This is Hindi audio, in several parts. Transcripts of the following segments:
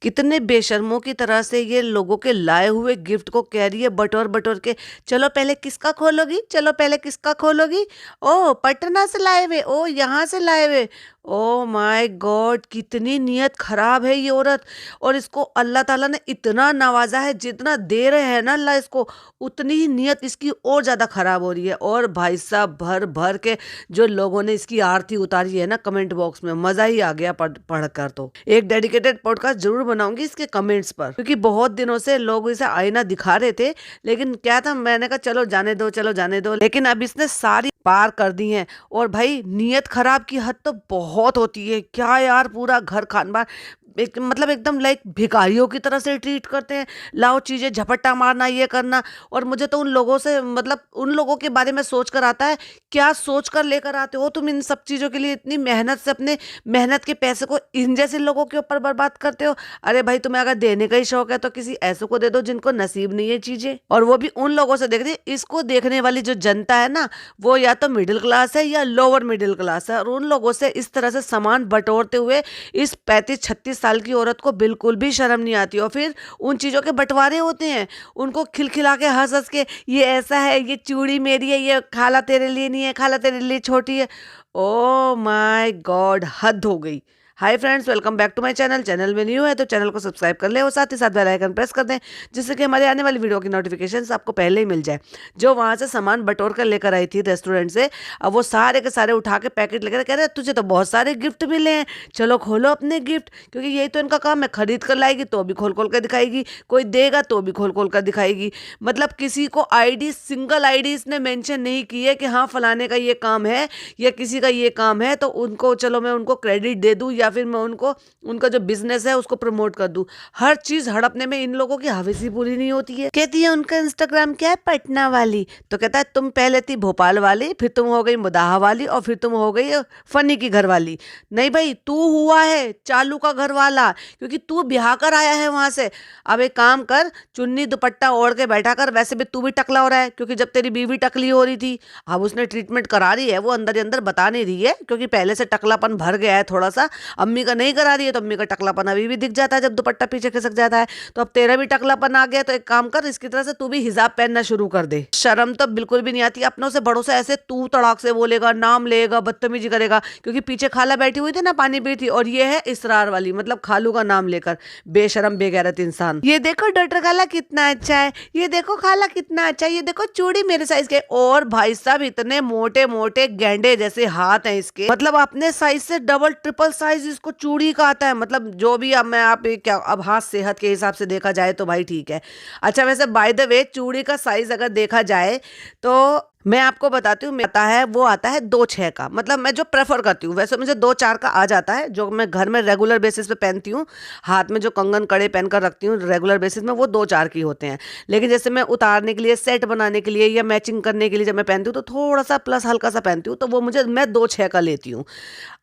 कितने बेशर्मों की तरह से ये लोगों के लाए हुए गिफ्ट को कह रही है बटोर बटोर के, चलो पहले किसका खोलोगी, चलो पहले किसका खोलोगी। ओ पटना से लाए हुए, ओ यहाँ से लाए हुए। ओ माय गॉड, कितनी नीयत खराब है ये औरत। और इसको अल्लाह ताला ने इतना नवाजा है, जितना दे रहे हैं ना अल्लाह इसको, उतनी ही नीयत इसकी और ज्यादा खराब हो रही है। और भाई साहब भर भर के जो लोगों ने इसकी आरती उतारी है ना कमेंट बॉक्स में, मजा ही आ गया पढ़कर। तो एक डेडिकेटेड पॉडकास्ट जरूर बनाऊंगी इसके कमेंट्स पर, क्योंकि बहुत दिनों से लोग इसे आईना दिखा रहे थे, लेकिन क्या था, मैंने कहा चलो जाने दो, चलो जाने दो, लेकिन अब इसने सारी पार कर दी है। और भाई नियत खराब की हद तो बहुत होती है क्या यार, पूरा घर खानदान मतलब एकदम लाइक भिखारियों की तरह से ट्रीट करते हैं। लाओ चीजें झपट्टा मारना, ये करना। और मुझे तो उन लोगों से मतलब उन लोगों के बारे में सोच कर आता है, क्या सोच कर लेकर आते हो तुम इन सब चीजों के लिए, इतनी मेहनत से अपने मेहनत के पैसे को इन जैसे लोगों के ऊपर बर्बाद करते हो। अरे भाई तुम्हें अगर देने का ही शौक है तो किसी ऐसे को दे दो जिनको नसीब नहीं है चीजें, और वो भी उन लोगों से देख रही है। इसको देखने वाली जो जनता है ना, वो या तो मिडिल क्लास है या लोअर मिडिल क्लास है, और उन लोगों से इस तरह से सामान बटोरते हुए इस 35-36 साल की औरत को बिल्कुल भी शर्म नहीं आती। और फिर उन चीजों के बंटवारे होते हैं, उनको खिलखिला के हंस हंस के, ये ऐसा है, ये चूड़ी मेरी है, ये खाला तेरे लिए नहीं है, खाला तेरे लिए छोटी है। ओ माय गॉड, हद हो गई। Hi friends, welcome back to my channel. Channel में न्यू है तो चैनल को सब्सक्राइब कर ले और साथ ही साथ बेल आइकन प्रेस कर दें, जिससे कि हमारे आने वाली वीडियो की नोटिफिकेशंस आपको पहले ही मिल जाए। जो वहां से सामान बटोर कर लेकर आई थी रेस्टोरेंट से, अब वो सारे के सारे उठा के पैकेट लेकर कह रहे तुझे तो बहुत सारे गिफ्ट मिले हैं, चलो खोलो अपने गिफ्ट। क्योंकि यही तो इनका काम है, खरीद कर लाएगी तो भी खोल खोल कर दिखाएगी, कोई देगा तो भी खोल खोल कर दिखाएगी। मतलब किसी को आईडी, सिंगल आईडी इसने मेंशन नहीं की है कि हाँ फलाने का ये काम है या किसी का ये काम है तो उनको चलो मैं उनको क्रेडिट दे दूं, या फिर मैं उनको उनका जो बिजनेस है उसको प्रमोट कर दूं। हर चीज हड़पने में इन लोगों की हवेसी पूरी नहीं होती है। कहती है उनका इंस्टाग्राम क्या है, पटना वाली, तो कहता है तुम पहले थी भोपाल वाली, फिर तुम हो गई मुदाहा वाली, और फिर तुम हो गई फनी की घर वाली। नहीं भाई, तू हुआ है चालू का घर वाला, क्योंकि तू ब्याह कर आया है वहां से। अब एक काम कर, चुन्नी दुपट्टा ओढ़ के बैठा कर। वैसे भी तू भी टकला हो रहा है, क्योंकि जब तेरी बीवी टकली हो रही थी, अब उसने ट्रीटमेंट करा रही है, वो अंदर ही अंदर बता नहीं रही है, क्योंकि पहले से टकलापन भर गया है थोड़ा सा। अम्मी का नहीं करा रही है तो अम्मी का टकलापन अभी भी दिख जाता है जब दुपट्टा पीछे खिसक जाता है। तो अब तेरा भी टकलापन आ गया, तो एक काम कर, इसकी तरह से तू भी हिजाब पहनना शुरू कर दे। शर्म तो बिल्कुल भी नहीं आती। अपनों से बड़ों से ऐसे तू तड़ाक से बोलेगा, नाम लेगा, बदतमीजी करेगा। क्योंकि पीछे खाला बैठी हुई थी ना, पानी पी थी, और ये है इसरार वाली, मतलब खालू का नाम लेकर बेशरम बेगैरत इंसान। ये देखो डॉक्टर खाला कितना अच्छा है, ये देखो खाला कितना अच्छा है, ये देखो चूड़ी मेरे साइज के। और भाई साहब इतने मोटे मोटे गेंडे जैसे हाथ हैं इसके, मतलब अपने साइज से डबल ट्रिपल साइज इसको चूड़ी का आता है। मतलब जो भी, अब मैं आप क्या, अब हाँ सेहत के हिसाब से देखा जाए तो भाई ठीक है। अच्छा वैसे बाय द वे, चूड़ी का साइज अगर देखा जाए तो मैं आपको बताती हूँ, आता है वो आता है 2-6 का, मतलब मैं जो प्रेफर करती हूँ। वैसे मुझे 2-4 का आ जाता है, जो मैं घर में रेगुलर बेसिस पे पहनती हूँ। हाथ में जो कंगन कड़े पहन कर रखती हूँ रेगुलर बेसिस में, वो 2-4 की होते हैं। लेकिन जैसे मैं उतारने के लिए, सेट बनाने के लिए या मैचिंग करने के लिए जब मैं पहनती हूँ तो थोड़ा सा प्लस हल्का सा पहनती हूँ, तो वो मैं 2-6 का लेती हूँ।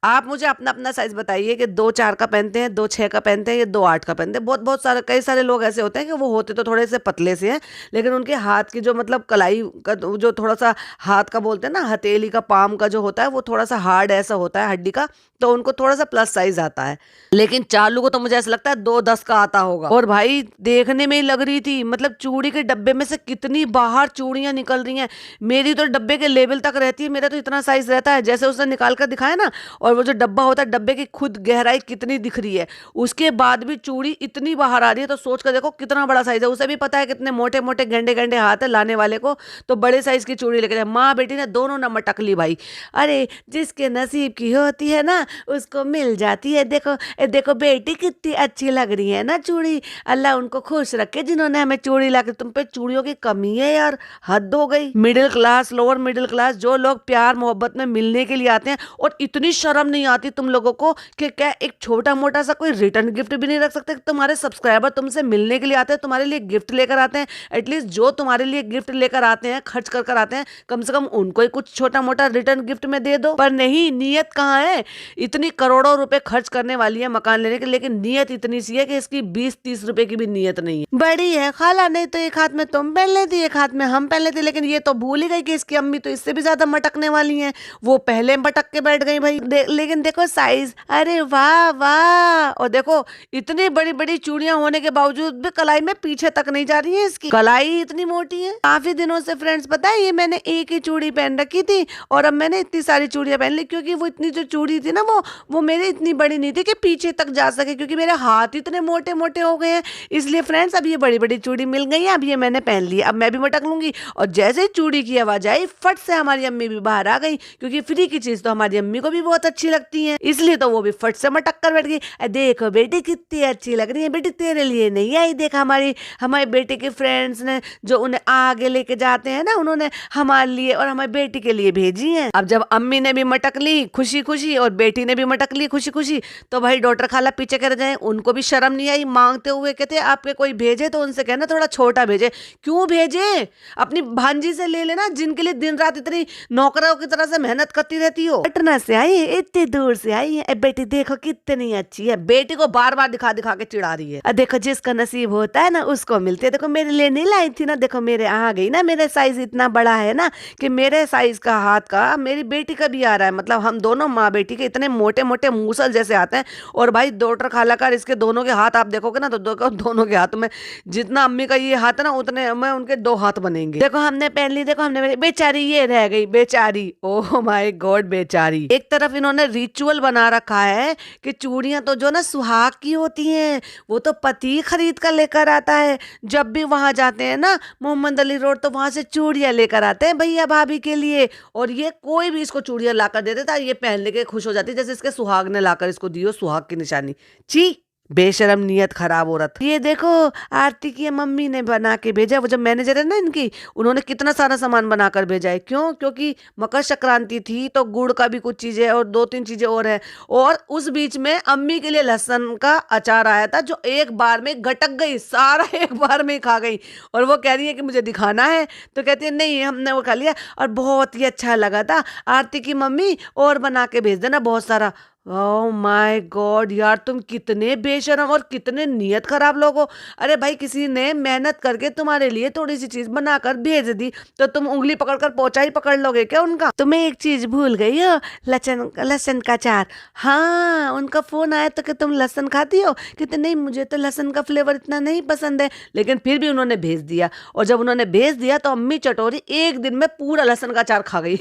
आप मुझे अपना अपना साइज बताइए कि 2-4 का पहनते हैं, 2-6 का पहनते हैं या 2-8 का पहनते हैं। बहुत सारे कई सारे लोग ऐसे होते हैं कि वो होते तो थोड़े से पतले से हैं, लेकिन उनके हाथ की जो मतलब कलाई का जो थोड़ा सा हाथ का बोलते हैं ना, हथेली का पाम का जो होता है वो थोड़ा सा हार्ड ऐसा होता है हड्डी का, तो उनको थोड़ा सा प्लस साइज आता है। लेकिन चालू को तो मुझे ऐसा लगता है 2-10 का आता होगा। और भाई देखने में ही लग रही थी, मतलब चूड़ी के डब्बे में से कितनी बाहर चूड़ियां निकल रही हैं। मेरी तो डब्बे के लेवल तक रहती है, मेरा तो इतना साइज रहता है जैसे उसने निकाल कर दिखाया ना। और वो जो डब्बा होता है, डब्बे की खुद गहराई कितनी दिख रही है, उसके बाद भी चूड़ी इतनी बाहर आ रही है, तो सोच कर देखो कितना बड़ा साइज है। उसे भी पता है कितने मोटे मोटे गेंडे गेंडे हाथ है लाने वाले को, तो बड़े साइज की चूड़ी लेके जाए। माँ बेटी ने दोनों न मटक ली भाई। अरे जिसके नसीब की होती है ना उसको मिल जाती है। देखो देखो बेटी कितनी अच्छी लग रही है ना चूड़ी, अल्लाह उनको खुश रखे जिन्होंने हमें चूड़ी ला के। तुम पे चूड़ियों की कमी है यार, हद हो गई। Middle class, lower middle class, जो लोग प्यार मोहब्बत में मिलने के लिए आते हैं, और इतनी शर्म नहीं आती तुम लोगों को कि क्या एक छोटा मोटा सा कोई रिटर्न गिफ्ट भी नहीं रख सकते। तुम्हारे सब्सक्राइबर तुमसे मिलने के लिए आते हैं, तुम्हारे लिए गिफ्ट लेकर आते हैं। एटलीस्ट जो तुम्हारे लिए गिफ्ट लेकर आते हैं, खर्च कर कर आते हैं, कम से कम उनको ही कुछ छोटा मोटा रिटर्न गिफ्ट में दे दो। पर नहीं, नियत कहाँ है इतनी करोड़ों रुपए खर्च करने वाली है मकान लेने के, लेकिन नीयत इतनी सी है कि इसकी 20-30 रुपए की भी नीयत नहीं है। बड़ी है खाला, नहीं तो एक हाथ में तुम पहन लेती, एक हाथ में हम पहन लेते, लेकिन ये तो भूल ही गई कि इसकी अम्मी तो इससे भी ज्यादा मटकने वाली हैं। वो पहले मटक के बैठ गई भाई। लेकिन देखो साइज, अरे वाह वाह। और देखो इतनी बड़ी बड़ी चूड़ियां होने के बावजूद भी कलाई में पीछे तक नहीं जा रही है, इसकी कलाई इतनी मोटी है। काफी दिनों से फ्रेंड्स पता है, ये मैंने एक ही चूड़ी पहन रखी थी और अब मैंने इतनी सारी चूड़ियां पहन ली, क्योंकि वो इतनी जो चूड़ी थी ना वो मेरी इतनी बड़ी नहीं थी कि पीछे तक जा सके, क्योंकि मेरे हाथ इतने मोटे मोटे हो गए हैं। इसलिए फ्रेंड्स अब ये बड़ी बड़ी चूड़ी मिल गई है, अब ये मैंने पहन ली। अब मैं भी मटक लूंगी। और जैसे ही चूड़ी की आवाज आई, फट से हमारी अम्मी भी बाहर आ गई, क्योंकि फ्री की चीज तो हमारी अम्मी को भी बहुत अच्छी लगती है, इसलिए तो वो भी फट से मटक कर बैठ गई। देखो बेटी कितनी अच्छी लग रही है, बेटी तेरे लिए नहीं आई, देखा हमारे बेटे के फ्रेंड्स ने जो उन्हें आगे लेके जाते हैं ना, उन्होंने हमारे लिए और हमारी बेटी के लिए भेजी है। अब जब अम्मी ने भी मटक ली खुशी खुशी और बेटी ने भी मटक ली खुशी खुशी, तो भाई डॉक्टर खाला पीछे कर जाए, उनको भी शर्म नहीं आई, मांगते हुए कहते आपके कोई भेजे तो उनसे कहना थोड़ा छोटा भेजे। क्यों भेजे, अपनी भांजी से ले लेना, जिनके लिए दिन रात इतनी नौकरों की तरह से मेहनत करती रहती हो। पटना से आई है, इतनी दूर से आई है, बेटी देखो कितनी अच्छी है। बेटी को बार बार दिखा दिखा के चिढ़ा रही है। देखो जिसका नसीब होता है ना उसको मिलते है। देखो मेरे लिए नहीं लाई थी ना, देखो मेरे आ गई ना, मेरे साइज इतना बड़ा है ना कि मेरे साइज का हाथ का मेरी बेटी का भी आ रहा है। मतलब हम दोनों माँ बेटी के इतने मोटे मोटे मूसल जैसे आते हैं। और भाई डॉक्टर खाला का इसके दोनों के हाथ आप देखोगे ना, तो दोनों के हाथ में जितना अम्मी का ये हाथ है ना, उतने में उनके 2 हाथ बनेंगे। देखो हमने पहन ली, देखो हमने, बेचारी ये रह गई बेचारी, ओह माय गॉड बेचारी। एक तरफ इन्होंने रिचुअल बना रखा है कि चूड़ियां तो जो ना सुहाग की होती हैं, वो तो पति खरीद कर लेकर आता है। जब भी वहां जाते हैं ना मोहम्मद अली रोड, तो वहां से चूड़ियां लेकर आते हैं भैया भाभी के लिए। और ये कोई भी इसको चूड़ियां लाकर दे देता, ये पहन लेके खुश हो जाती, जैसे इसके सुहाग ने लाकर इसको दी हो सुहाग की निशानी। छी बेशरम, नियत खराब औरत। ये देखो आरती की मम्मी ने बना के भेजा, वो जो मैनेजर है ना इनकी, उन्होंने कितना सारा सामान बनाकर भेजा है। क्यों? क्योंकि मकर संक्रांति थी तो गुड़ का भी कुछ चीजें और 2-3 चीजें और है। और उस बीच में अम्मी के लिए लहसुन का अचार आया था, जो एक बार में गटक गई, सारा एक बार में खा गई। और वो कह रही है कि मुझे दिखाना है, तो कहती है नहीं हमने वो खा लिया और बहुत ही अच्छा लगा था आरती की मम्मी, और बना के भेज देना बहुत सारा। ओह माय गॉड यार, तुम कितने बेशरम और कितने नियत खराब लोग हो। अरे भाई किसी ने मेहनत करके तुम्हारे लिए थोड़ी सी चीज बनाकर भेज दी, तो तुम उंगली पकड़कर पोंछा ही पकड़ लोगे क्या उनका? तुम्हें एक चीज भूल गई हो, लहसुन का अचार। हाँ, उनका फोन आया तो कि तुम लहसुन खाती हो, कहते नहीं मुझे तो लहसुन का फ्लेवर इतना नहीं पसंद है, लेकिन फिर भी उन्होंने भेज दिया। और जब उन्होंने भेज दिया तो अम्मी चटोरी एक दिन में पूरा लहसुन का अचार खा गई।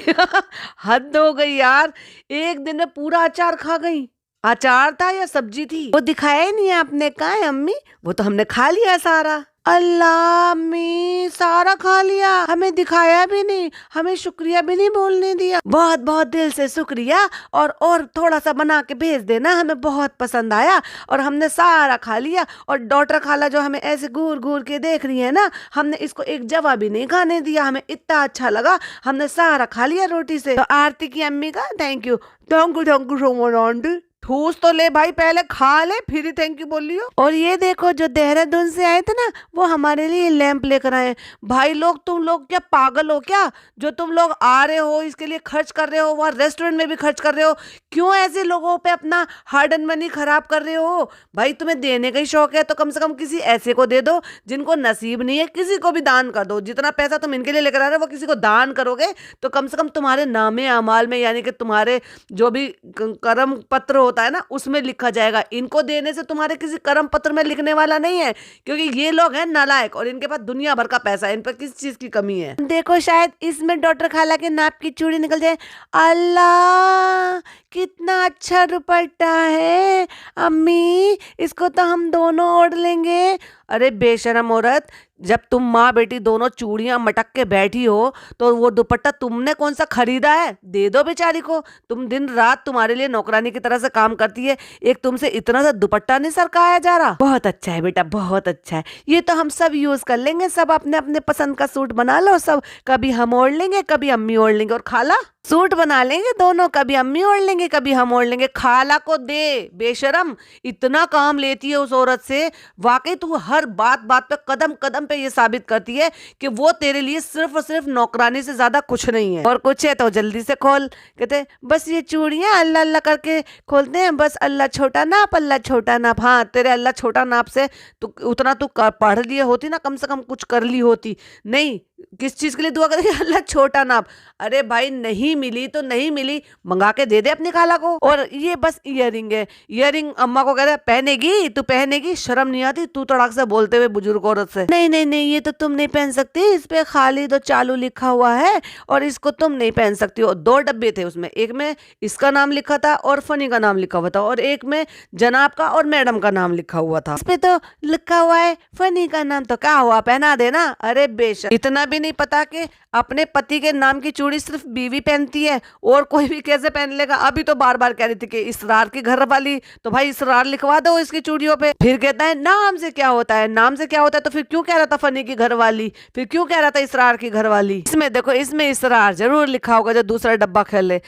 हद हो गई यार, एक दिन में पूरा अचार खा गई। अचार था या सब्जी थी वो दिखाया ही नहीं आपने। कहा है अम्मी, वो तो हमने खा लिया सारा। अल्लाह अम्मी, सारा खा लिया, हमें दिखाया भी नहीं, हमें शुक्रिया भी नहीं बोलने दिया। बहुत बहुत दिल से शुक्रिया, और थोड़ा सा बना के भेज देना, हमें बहुत पसंद आया और हमने सारा खा लिया। और डॉक्टर खाला जो हमें ऐसे घूर घूर के देख रही है ना, हमने इसको एक जवा भी नहीं खाने दिया, हमें इतना अच्छा लगा, हमने सारा खा लिया रोटी से। तो आरती की अम्मी का thank you so much aunty. ठूस तो ले भाई, पहले खा ले फिर ही थैंक यू बोलियो। और ये देखो जो देहरादून से आए थे ना, वो हमारे लिए लैंप लेकर आए। भाई लोग, तुम लोग क्या पागल हो क्या, जो तुम लोग आ रहे हो इसके लिए खर्च कर रहे हो, वहाँ रेस्टोरेंट में भी खर्च कर रहे हो, क्यों ऐसे लोगों पे अपना हार्ड एंड मनी खराब कर रहे हो? भाई तुम्हें देने का ही शौक है तो कम से कम किसी ऐसे को दे दो जिनको नसीब नहीं है, किसी को भी दान कर दो। जितना पैसा तुम इनके लिए लेकर आ रहे हो वो किसी को दान करोगे तो कम से कम तुम्हारे नामे अमाल में, यानी कि तुम्हारे जो भी कर्म पत्र होता है ना, उसमें लिखा जाएगा। इनको देने से तुम्हारे किसी कर्म पत्र में लिखने वाला नहीं है, क्योंकि ये लोग हैं नालायक और इनके पास दुनिया भर का पैसा है, इन पर किस चीज की कमी है। देखो शायद इसमें डॉक्टर खाला के नाप की चूड़ी निकल जाए। अल्लाह कितना अच्छा दुपट्टा है अम्मी, इसको तो हम दोनों ओढ़ लेंगे। अरे बेशरम औरत, जब तुम माँ बेटी दोनों चूड़ियां मटक के बैठी हो तो वो दुपट्टा तुमने कौन सा खरीदा है? दे दो बेचारी को। तुम दिन रात तुम्हारे लिए नौकरानी की तरह से काम करती है, एक तुमसे इतना सा दुपट्टा नहीं सरकाया जा रहा। बहुत अच्छा है बेटा, बहुत अच्छा है, ये तो हम सब यूज कर लेंगे। सब अपने अपने पसंद का सूट बना लो, सब कभी हम ओढ़ लेंगे, कभी अम्मी ओढ़ लेंगे। और खाला सूट बना लेंगे दोनों, कभी अम्मी ओढ़ लेंगे कभी हम ओढ़ लेंगे। खाला को दे बेशरम, इतना काम लेती है उस औरत से। वाकई तू हर बात बात पे कदम कदम पे ये साबित करती है कि वो तेरे लिए सिर्फ और सिर्फ नौकरानी से ज्यादा कुछ नहीं है। और कुछ है तो जल्दी से खोल। कहते बस ये चूड़ियां अल्लाह अल्लाह करके खोलते हैं, बस अल्लाह छोटा नाप अल्लाह छोटा नाप। हाँ, तेरे अल्लाह छोटा नाप से तू उतना तू पढ़ लिए होती ना, कम से कम कुछ कर ली होती। नहीं, किस चीज के लिए दुआ करेगी? अल्लाह छोटा नाप। अरे भाई नहीं मिली तो नहीं मिली, मंगा के दे दे अपनी खाला को। और ये बस इयरिंग है, इयरिंग अम्मा को कह रहा है पहनेगी तू पहनेगी, शर्म नहीं आती? तू तड़ाक से बोलते हुए बुजुर्ग औरत से, नहीं नहीं नहीं ये तो तुम नहीं पहन सकती, इस पे खालिद और चालू लिखा हुआ है और इसको तुम नहीं पहन सकती हो। दो डब्बे थे उसमें, एक में इसका नाम लिखा था और फनी का नाम लिखा हुआ था, और एक में जनाब का और मैडम का नाम लिखा हुआ था। इस पे तो लिखा हुआ है फनी का नाम, तो क्या हुआ, पहना देना। अरे बेशक, इतना भी नहीं पता कि अपने पति के नाम की चूड़ी सिर्फ बीवी पहनती है और कोई भी कैसे पहन लेगा। अभी तो बार बार कह रही थी कि इसरार की घर वाली, तो भाई इसरार लिखवा दो इसकी चूड़ियों पे। फिर कहता है नाम से क्या होता है, नाम से क्या होता है, तो फिर क्यों कह रहा था फनी की घर वाली, फिर क्यों कह रहा था इसरार की घर वाली। इसमें देखो, इसमें इसरार जरूर लिखा होगा जो दूसरा डब्बा खेल ले।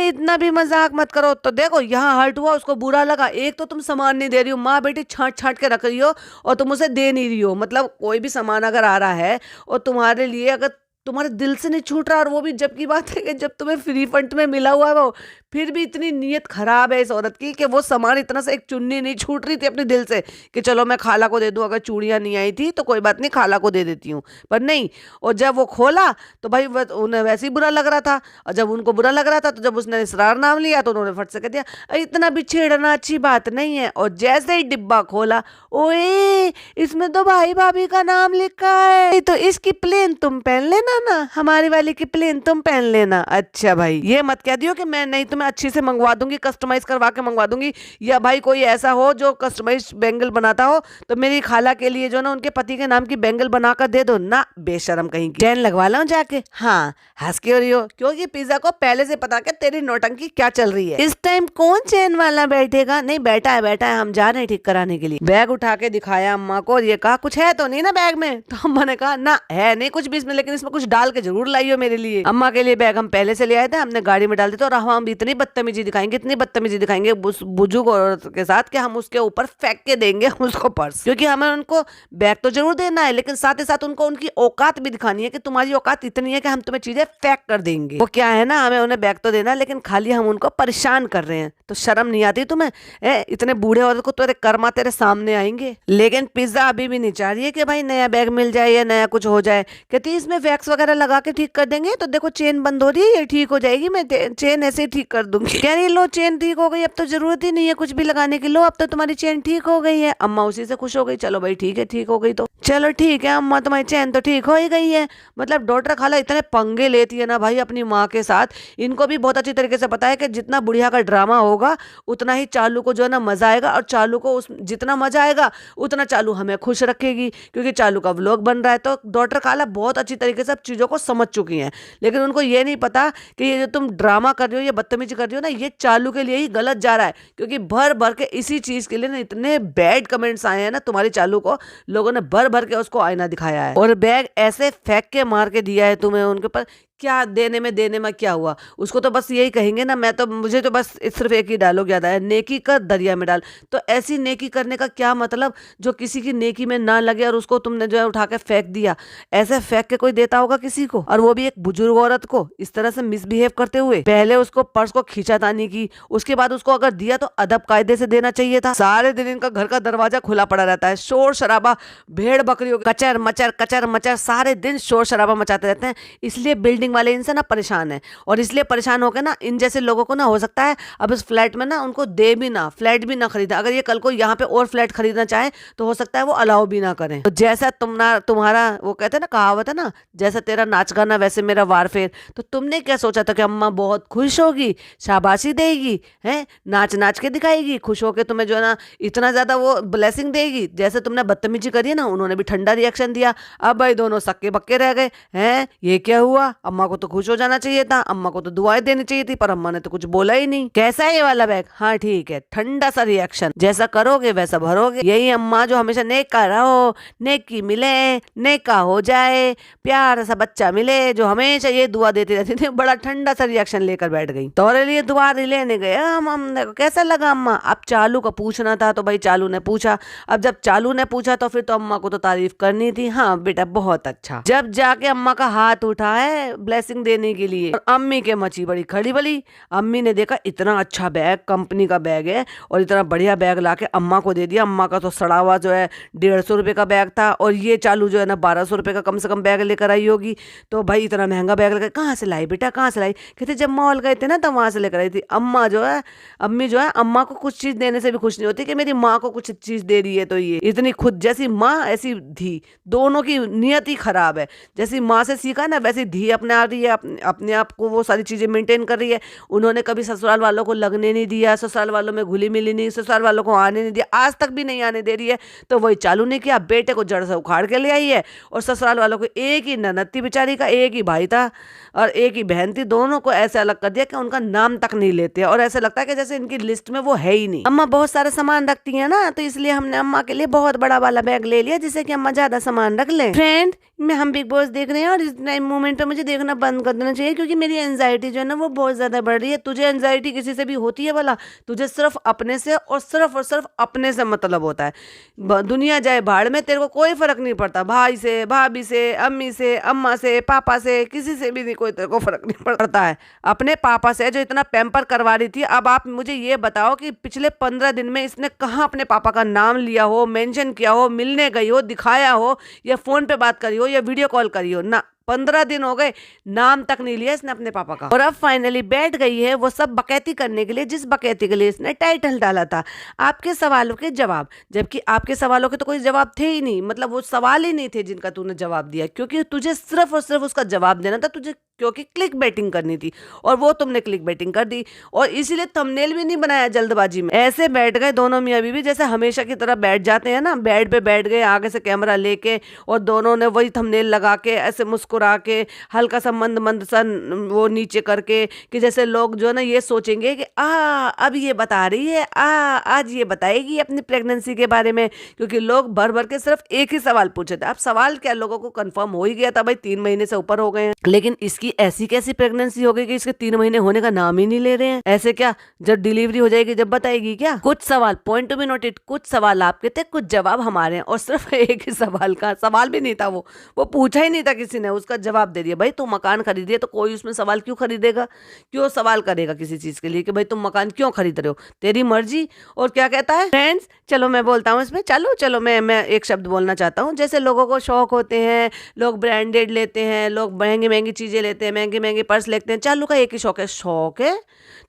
इतना भी मजाक मत करो। तो देखो यहाँ हर्ट हुआ, उसको बुरा लगा। एक तो तुम सामान नहीं दे रही हो, माँ बेटी छांट छांट के रख रही हो और तुम उसे दे नहीं रही हो। मतलब कोई भी सामान अगर आ रहा है और तुम्हारे लिए अगर तुम्हारे दिल से नहीं छूट रहा, और वो भी जब की बात है कि जब तुम्हें फ्री फंड में मिला हुआ है वो, फिर भी इतनी नीयत खराब है इस औरत की कि वो सामान इतना से एक चुन्नी नहीं छूट रही थी अपने दिल से कि चलो मैं खाला को दे दूं, अगर चूड़ियां नहीं आई थी तो कोई बात नहीं खाला को दे देती हूँ, पर नहीं। और जब वो खोला तो भाई उन्हें वैसे ही बुरा लग रहा था, और जब उनको बुरा लग रहा था तो जब उसने इसरार नाम लिया तो उन्होंने फट से कह दिया इतना भी छेड़ना अच्छी बात नहीं है। और जैसे ही डिब्बा खोला, ओए इसमें तो भाई भाभी का नाम लिखा है, तो इसकी प्लेन तुम पहन लेना ना, हमारी वाली की प्लेन तुम पहन लेना। अच्छा भाई, ये मत कह दियो कि मैं नहीं तुम्हें अच्छी से मंगवा दूंगी, कस्टमाइज करवा के मंगवा दूंगी, या भाई कोई ऐसा हो जो कस्टमाइज बैंगल बनाता हो तो मेरी खाला के लिए जो ना उनके पति के नाम की बैंगल बनाकर दे दो ना। बेशरम कहीं की, चैन लगवा लो जाके। हाँ, हंस के हो रही हो क्योंकि पिज्जा को पहले से पता कि तेरी नौटंकी क्या चल रही है। इस टाइम कौन चैन वाला बैठेगा? नहीं, बैठा है, हम जा रहे हैं ठीक कराने के लिए। बैग उठा के दिखाया अम्मा को और ये कहा कुछ है तो नहीं ना बैग में? तो अम्मा ने कहा ना है नहीं कुछ भी इसमें, लेकिन इसमें कुछ डाल के जरूर लाई हो मेरे लिए। अम्मा के लिए बैग हम पहले से ले आए थे, हमने गाड़ी में डाल दिया, और हम इतनी बदतमीजी दिखाएंगे बुजुर्ग औरत के साथ कि हम उसके ऊपर फेंक के देंगे उसको पर्स, क्योंकि हमें उनको बैग तो जरूर देना है, लेकिन साथ ही साथ उनको उनकी औकात भी दिखानी है कि तुम्हारी औकात इतनी है कि हम तुम्हें चीजें फेंक कर देंगे। वो क्या है ना, हमें उन्हें बैग तो देना है लेकिन खाली हम उनको परेशान कर रहे हैं। तो शर्म नहीं आती तुम्हें? इतने बूढ़े औरत को तेरे कर्मा तेरे सामने आएंगे। लेकिन पिज्जा अभी भी नहीं चाह रही है कि भाई नया बैग मिल जाए या नया कुछ हो जाए। कहती है इसमें वैक्स वगैरह लगा के ठीक कर देंगे, तो देखो चेन बंद हो रही है, ये ठीक हो जाएगी, मैं चेन ऐसे ही ठीक कर दूंगी। कह रही लो चेन ठीक हो गई, अब तो जरूरत ही नहीं है कुछ भी लगाने की, लो अब तो तुम्हारी चेन ठीक हो गई है। अम्मा उसी से खुश हो गई, चलो भाई ठीक है, ठीक हो गई तो चलो ठीक है अम्मा, तुम्हारी चैन तो ठीक हो ही गई है। मतलब डॉक्टर खाला इतने पंगे लेती है ना भाई अपनी माँ के साथ। इनको भी बहुत अच्छी तरीके से पता है कि जितना बुढ़िया का ड्रामा होगा उतना ही चालू को जो है ना मजा आएगा, और चालू को जितना मजा आएगा उतना चालू हमें खुश रखेगी, क्योंकि चालू का व्लॉग बन रहा है। तो डॉक्टर खाला बहुत अच्छी तरीके से अब चीजों को समझ चुकी हैं, लेकिन उनको ये नहीं पता कि ये जो तुम ड्रामा कर रही हो, ये बदतमीजी कर रही हो ना, ये चालू के लिए ही गलत जा रहा है। क्योंकि भर भर के इसी चीज के लिए ना इतने बैड कमेंट्स आए हैं ना तुम्हारी चालू को, लोगों ने भर भर के उसको आईना दिखाया है और बैग ऐसे फेंक के मार के दिया है तुम्हें उनके ऊपर। क्या देने में क्या हुआ? उसको तो बस यही कहेंगे ना, मुझे तो बस सिर्फ एक ही डायलॉग याद आया, नेकी कर दरिया में डाल। तो ऐसी नेकी करने का क्या मतलब जो किसी की नेकी में ना लगे और उसको तुमने जो है उठा के फेंक दिया। ऐसे फेंक के कोई देता होगा किसी को? और वो भी एक बुजुर्ग औरत को इस तरह से मिसबिहेव करते हुए। पहले उसको पर्स को खींचातानी की, उसके बाद उसको अगर दिया तो अदब कायदे से देना चाहिए था। सारे दिन इनका घर का दरवाजा खुला पड़ा रहता है, शोर शराबा, भेड़ बकरियों कचर मचर सारे दिन शोर शराबा मचाते रहते हैं। इसलिए बिल्डिंग वाले इनसे ना परेशान है, और इसलिए परेशान होकर ना इन जैसे लोगों को ना हो सकता है अब इस फ्लैट में ना उनको दे भी ना, फ्लैट भी ना खरीदा। अगर ये कल को यहाँ पे और फ्लैट खरीदना चाहे तो हो सकता है वो अलाउ भी ना करें। तो जैसा तुम्हारा वो कहते हैं ना, कहावत है ना, जैसा तेरा नाच गाना वैसे मेरा वार फेर। तो तुमने क्या सोचा था कि अम्मा बहुत खुश होगी, शाबाशी देगी, है नाच नाच के दिखाएगी, खुश होकर तुम्हें जो है ना इतना ज्यादा वो ब्लेसिंग देगी। जैसे तुमने बदतमीजी करी है ना, उन्होंने भी ठंडा रिएक्शन दिया। अब भाई दोनों सक्के बक्के रह गए हैं, ये क्या हुआ? अम्मा को तो खुश हो जाना चाहिए था, अम्मा को तो दुआएं देनी चाहिए थी, पर अम्मा ने तो कुछ बोला ही नहीं। कैसा है ये वाला बैग? हाँ ठीक है, ठंडा सा रिएक्शन, जैसा करोगे वैसा भरोगे। यही अम्मा जो हमेशा नेका रहो, नेकी मिले, नेका हो जाए, प्यार सा बच्चा मिले, जो हमेशा ये दुआ देती रहती थी, बड़ा ठंडा सा रिएक्शन लेकर बैठ गई। तुम्हारे लिए दुआ लेने गए हम देखो कैसा लगा अम्मा। अब चालू का पूछना था तो भाई चालू ने पूछा। अब जब चालू ने पूछा तो फिर तो अम्मा को तो तारीफ करनी थी, हाँ बेटा बहुत अच्छा। जब जाके अम्मा का हाथ उठा है ब्लेसिंग देने के लिए, और अम्मी के मची बड़ी खड़ी बली। अम्मी ने देखा इतना अच्छा बैग, कंपनी का बैग है, और इतना बढ़िया बैग लाके अम्मा को दे दिया। अम्मा का तो सड़ा हुआ जो है 150 रुपए का बैग था, और ये चालू जो है ना 1200 रुपए का कम से कम बैग लेकर आई होगी। तो भाई इतना महंगा बैग लेकर कहाँ से लाई बेटा, कहाँ से लाई? कहते जब मॉल गए थे ना तब वहां से लेकर आई थी। अम्मा जो है, अम्मी जो है, अम्मा को कुछ चीज देने से भी खुश नहीं होती कि मेरी माँ को कुछ चीज दे रही है। तो ये इतनी खुद जैसी माँ ऐसी धी, दोनों की नियत ही खराब है। जैसी माँ से सीखा ना वैसी धी अपने आ रही है, अपने आप को वो सारी चीजें मेंटेन कर रही है। उन्होंने कभी ससुराल वालों को लगने नहीं दिया, ससुराल वालों में घुली मिली नहीं, ससुराल वालों को आने नहीं दिया, आज तक भी नहीं आने दे रही है। तो वही चालू ने किया, बेटे को जड़ से उखाड़ के ले आई है, और ससुराल वालों को एक ही ननद थी बेचारी का, एक ही भाई था और एक ही बहन थी, दोनों को ऐसे अलग कर दिया कि उनका नाम तक नहीं लेते, और ऐसा लगता है कि जैसे इनकी लिस्ट में वो है ही नहीं। अम्मा बहुत सारा सामान रखती है ना, तो इसलिए हमने अम्मा के लिए बहुत बड़ा वाला बैग ले लिया, जिससे कि अम्मा ज्यादा सामान रख ले। फ्रेंड, हम बिग बॉस देख रहे हैं, और इस टाइम मोमेंट पे मुझे देखना बंद कर देना चाहिए, क्योंकि मेरी एंजाइटी जो है ना वो बहुत ज्यादा बढ़ रही है। तुझे एंजाइटी किसी से भी होती है भला? तुझे सिर्फ अपने से और सिर्फ अपने से मतलब होता है। दुनिया जाए भाड़ में, तेरे को कोई फर्क नहीं पड़ता, भाई से, भाभी से, अम्मी से, अम्मा से, पापा से, किसी से भी नहीं, कोई तेरे को फर्क नहीं पड़ता है। अपने पापा से जो इतना पैम्पर करवा रही थी, अब आप मुझे ये बताओ कि पिछले 15 दिन में इसने कहाँ अपने पापा का नाम लिया हो, मेंशन किया हो, मिलने गई हो, दिखाया हो, या फोन पे बात करी हो, या वीडियो कॉल करी हो? ना, 15 दिन हो गए, नाम तक नहीं लिया इसने अपने पापा का। और अब फाइनली बैठ गई है वो सब बकैती करने के लिए, जिस बकैती के लिए इसने टाइटल डाला था, आपके सवालों के जवाब। जबकि आपके सवालों के तो कोई जवाब थे ही नहीं, मतलब वो सवाल ही नहीं थे जिनका तूने जवाब दिया, क्योंकि तुझे सिर्फ और सिर्फ उसका जवाब देना था, तुझे क्योंकि क्लिक बैटिंग करनी थी, और वो तुमने क्लिक बैटिंग कर दी, और इसीलिए थंबनेल भी नहीं बनाया जल्दबाजी में। ऐसे बैठ गए दोनों मियां बीवी जैसे हमेशा की तरह बैठ जाते हैं ना, बेड पे बैठ गए आगे से कैमरा लेके, और दोनों ने वही थंबनेल लगा के ऐसे मुस्कुरा के, हल्का सा मंद सा वो नीचे करके, कि जैसे लोग जो है ना ये सोचेंगे कि अब ये बता रही है, आज ये बताएगी अपनी प्रेगनेंसी के बारे में, क्योंकि लोग भर भर के सिर्फ एक ही सवाल पूछे थे। अब सवाल क्या, लोगों को कंफर्म हो ही गया था भाई, 3 महीने से ऊपर हो गए हैं, लेकिन इसकी ऐसी कैसी प्रेगनेंसी हो गई कि इसके 3 महीने होने का नाम ही नहीं ले रहे हैं? ऐसे क्या, जब डिलीवरी हो जाएगी जब बताएगी क्या? कुछ सवाल, पॉइंट टू बी नोटेड, कुछ सवाल आपके थे, कुछ जवाब हमारे हैं, और सिर्फ एक ही सवाल का, सवाल भी नहीं था वो पूछा ही नहीं था किसी ने, उसका जवाब दे दिया। भाई तुम मकान खरीदिए तो कोई उसमें सवाल क्यों खरीदेगा, क्यों सवाल करेगा किसी चीज के लिए कि भाई तुम मकान क्यों खरीद रहे हो, तेरी मर्जी। और क्या कहता है फ्रेंड्स, चलो मैं बोलता हूँ इसमें, चलो मैं एक शब्द बोलना चाहता हूँ। जैसे लोगों को शौक होते हैं, लोग ब्रांडेड लेते हैं, लोग महंगी महंगी चीजें लेते हैं, महंगे महंगे पर्स लेते हैं, चालू का एक ही शौक है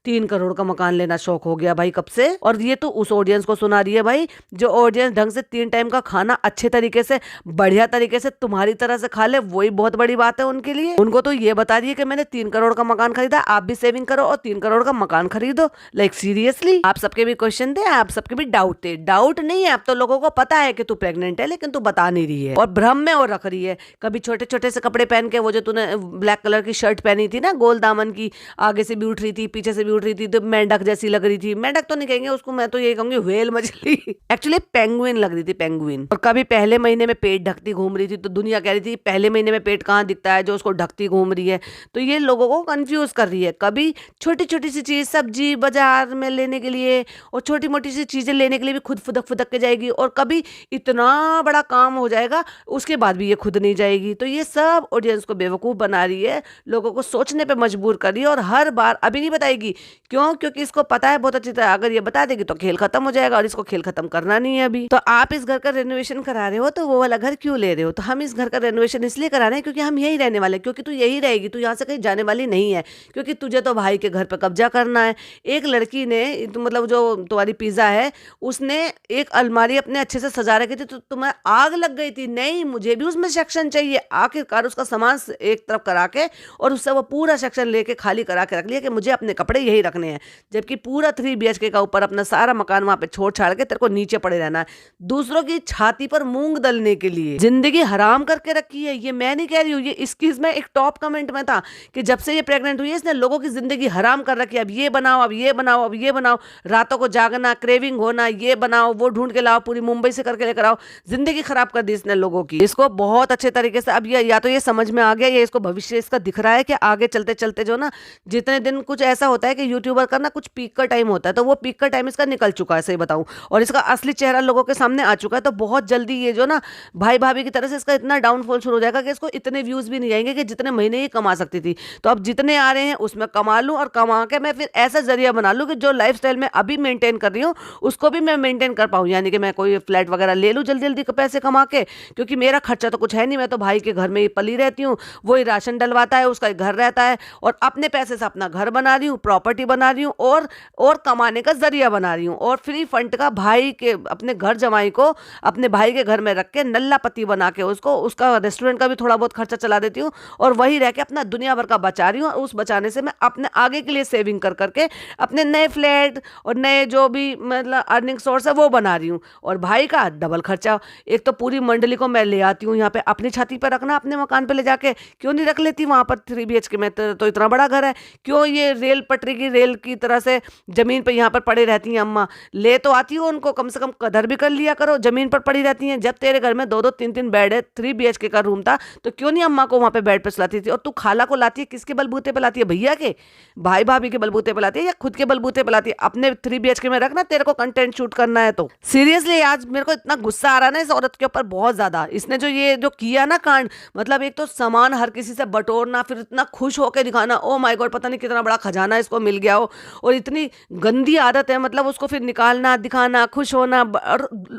3 करोड़ का मकान लेना शौक हो गया भाई कब से। और ये तो उस ऑडियंस को सुना रही है भाई, जो ऑडियंस ढंग से 3 टाइम का खाना अच्छे तरीके से, बढ़िया तरीके से तुम्हारी तरह से खा ले, वही बहुत बड़ी बात है उनके लिए। उनको तो ये बता रही है कि मैंने 3 करोड़ का मकान खरीदा, आप भी सेविंग करो और 3 करोड़ का मकान खरीदो। लाइक सीरियसली, आप सबके भी क्वेश्चन थे, आप सबके भी डाउट थे। डाउट नहीं है, अब तो लोगों को पता है कि तू प्रेग्नेंट है, लेकिन तू बता नहीं रही है और भ्रम में और रख रही है। कभी छोटे छोटे से कपड़े पहन के, वो जो तूने ब्लैक कलर की शर्ट पहनी थी ना, गोल दामन की, आगे से भी उठ रही थी, पीछे से भी उठ रही थी, तो मेंढक जैसी लग रही थी। मेंढक तो नहीं कहेंगे उसको, मैं तो ये कहूंगी व्हेल मछली। एक्चुअली पेंगुइन लग रही थी, पेंगुइन। और कभी पहले महीने में पेट ढकती घूम रही थी, तो दुनिया कह रही थी पहले महीने में पेट कहाँ दिखता है जो उसको ढकती घूम रही है। तो ये लोगों को कंफ्यूज कर रही है। कभी छोटी छोटी सी चीज, सब्जी बाजार में लेने के लिए और छोटी मोटी सी चीजें लेने के लिए भी खुद फुदक फुदक के जाएगी, और कभी इतना बड़ा काम हो जाएगा उसके बाद भी ये खुद नहीं जाएगी। तो ये सब ऑडियंस को बेवकूफ बना रही है, लोगों को सोचने पे मजबूर कर रही है, और हर बार अभी नहीं बताएगी। क्यों? क्योंकि इसको पता है बहुत अच्छी तरह, अगर ये बता देगी तो खेल खत्म हो जाएगा, और इसको खेल खत्म करना नहीं है अभी। तो आप इस घर का रेनोवेशन करा रहे हो, तो वो वाला घर क्यों ले रहे हो? तो हम इस घर का रेनोवेशन इसलिए करा रहे हैं क्योंकि हम यही रहने वाले, क्योंकि तू यही रहेगी, तू यहाँ से कहीं जाने वाली नहीं है, क्योंकि तुझे तो भाई के घर पे कब्जा करना है। एक लड़की ने, मतलब जो तुम्हारी पिज्जा है, उसने एक अलमारी अपने अच्छे से सजा रखी थी, तो तुम्हें आग लग गई थी, नहीं मुझे भी उसमें सेक्शन चाहिए। आखिरकार उसका सामान एक तरफ करा के और उससे वो पूरा सेक्शन लेके खाली करा के रख लिया कि मुझे अपने कपड़े यही रखने हैं, जबकि पूरा 3 BHK का ऊपर अपना सारा मकान वहां पे छोड़ छाड़ के तेरे को नीचे पड़े रहना है, दूसरों की छाती पर मूंग दलने के लिए। जिंदगी हराम करके रखी है। ये मैं नहीं कह रही रही हूँ, ये इसमें एक टॉप कमेंट में था कि जब से ये प्रेग्नेंट हुई है इसने लोगों की जिंदगी हराम कर रखी है। अब ये बनाओ, अब ये बनाओ, अब ये बनाओ, रातों को जागना, क्रेविंग होना, ये बनाओ, वो ढूंढ के लाओ, पूरी मुंबई से करके लेकर आओ, जिंदगी खराब कर दी इसने लोगों की। इसको बहुत अच्छे तरीके से अब ये या तो ये समझ में आ गया, या इसको भविष्य इसका दिख रहा है कि आगे चलते चलते जो ना, जितने दिन कुछ ऐसा होता है कि यूट्यूबर का ना कुछ पीक का टाइम होता है, तो वो पीक का टाइम इसका निकल चुका है, सही बताऊं, और इसका असली चेहरा लोगों के सामने आ चुका है। तो बहुत जल्दी ये जो ना भाई भाभी की तरह से इसका इतना डाउनफॉल शुरू हो जाएगा कि इसको इतने व्यूज भी नहीं आएंगे कि जितने महीने ये कमा सकती थी। तो अब जितने आ रहे हैं उसमें कमा लूं, और कमा के मैं फिर ऐसा जरिया बना लूं कि जो लाइफस्टाइल में अभी मेंटेन कर रही हूँ उसको भी मैं मेंटेन कर पाऊं। यानी कि मैं कोई फ्लैट वगैरह ले लूं जल्दी जल्दी पैसे कमा के, क्योंकि मेरा खर्चा तो कुछ है नहीं, मैं तो भाई के घर में ही पली रहती हूँ, वही राशन डलवाता है, उसका घर रहता है, और अपने पैसे से अपना घर बना रही हूँ, प्रॉपर्टी बना रही हूँ, और कमाने का जरिया बना रही हूँ, और फ्री फंड का भाई के अपने घर जमाई को अपने भाई के घर में रख के नल्ला पति बना के उसको उसका रेस्टोरेंट का भी थोड़ा बहुत खर्चा चला देती हूँ, और वही रह के अपना दुनिया भर का बचा रही हूँ। और उस बचाने से मैं अपने आगे के लिए सेविंग कर करके अपने नए फ्लैट और नए जो भी मतलब अर्निंग सोर्स है वो बना रही हूँ। और भाई का डबल खर्चा, एक तो पूरी मंडली को मैं ले आती हूँ यहाँ पे अपनी छाती पर रखना, अपने मकान पे ले जाके क्यों नहीं रख लेती वहां पर 3 BHK में, तो इतना बड़ा घर है, क्यों ये रेल पटरी की रेल की तरह से जमीन पर यहाँ पर पड़े रहती हैं। अम्मा ले तो आती हो, उनको कम से कम कदर भी कर लिया करो, जमीन पर पड़ी रहती हैं। जब तेरे घर में 2-2 3-3 बेड है, 3 BHK का रूम था, तो क्यों नहीं अम्मा को वहां पे बेड पे सुलाती थी। और तू खाला को लाती है किसके बलबूते पे लाती है, भैया के, भाई भाभी के बलबूते पे लाती है या खुद के बलबूते पे लाती है। अपने 3 BHK में रखना, तेरे को कंटेंट शूट करना है तो। सीरियसली आज मेरे को इतना गुस्सा आ रहा है ना इस औरत के ऊपर, बहुत ज्यादा। इसने जो ये जो किया ना कांड, मतलब एक तो सामान हर किसी से बटोरना, फिर इतना खुश होकर दिखाना, ओ माय गॉड पता नहीं कितना बड़ा खजाना इसको मिल गया हो, और इतनी गंदी आदत है, मतलब उसको फिर निकालना, दिखाना, खुश होना,